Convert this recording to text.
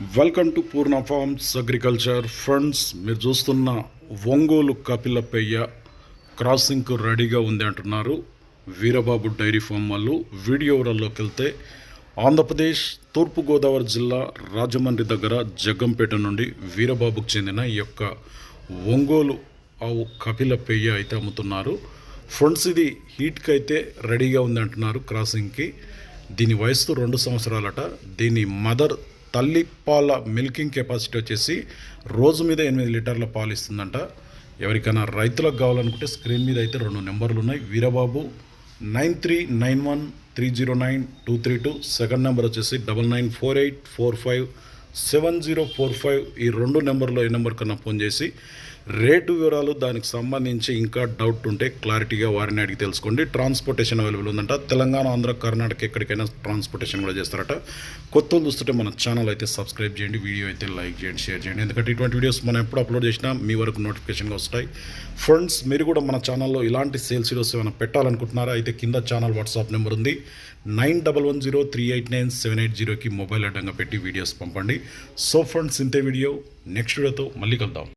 Welcome to Purna forms agriculture friends. మీరు చూస్తున్న ఒంగోలు కపిలపెయ్య క్రాసింగ్కు రెడీగా ఉంది అంటున్నారు వీరబాబు డైరీ ఫామ్ వాళ్ళు. వీడియో వివరాల్లోకి వెళ్తే ఆంధ్రప్రదేశ్ తూర్పుగోదావరి జిల్లా రాజమండ్రి దగ్గర జగ్గంపేట నుండి వీరబాబుకు చెందిన ఈ యొక్క ఒంగోలు ఆవు కపిలపెయ్య అయితే అమ్ముతున్నారు ఫ్రెండ్స్. ఇది హీట్కి అయితే రెడీగా ఉంది అంటున్నారు క్రాసింగ్కి. దీని వయసు 2 సంవత్సరాలట. దీని మదర్ తల్లి పాల మిల్కింగ్ కెపాసిటీ వచ్చేసి రోజు మీద 8 లీటర్ల పాలు ఇస్తుందంట. ఎవరికైనా రైతులకు కావాలనుకుంటే స్క్రీన్ మీద అయితే 2 నెంబర్లు ఉన్నాయి. వీరబాబు 9391309232, సెకండ్ నెంబర్ వచ్చేసి 9948457045. ఈ 2 నెంబర్లో ఏ నెంబర్ కన్నా ఫోన్ చేసి రేటు వివరాలు దానికి సంబంధించి ఇంకా డౌట్ ఉంటే క్లారిటీగా వారిని అడిగి తెలుసుకోండి. ట్రాన్స్పోర్టేషన్ అవైలబుల్ ఉందంట. తెలంగాణ, ఆంధ్ర, కర్ణాటక ఎక్కడికైనా ట్రాన్స్పోర్టేషన్ కూడా చేస్తారట. కొత్త చూస్తుంటే మన ఛానల్ అయితే సబ్స్క్రైబ్ చేయండి, వీడియో అయితే లైక్ చేయండి, షేర్ చేయండి. ఎందుకంటే ఇటువంటి వీడియోస్ మనం ఎప్పుడు అప్లోడ్ చేసినా మీ వరకు నోటిఫికేషన్గా వస్తాయి. ఫ్రెండ్స్, మీరు కూడా మన ఛానల్లో ఇలాంటి సేల్స్ వీడియోస్ ఏమైనా పెట్టాలనుకుంటున్నారా అయితే కింద ఛానల్ వాట్సాప్ నెంబర్ ఉంది 9110389780కి మొబైల్ అడ్డంగా పెట్టి వీడియోస్ పంపండి. సో ఫ్రెండ్స్, ఇంతే వీడియో. నెక్స్ట్ వీడియోతో మళ్ళీ కలుద్దాం.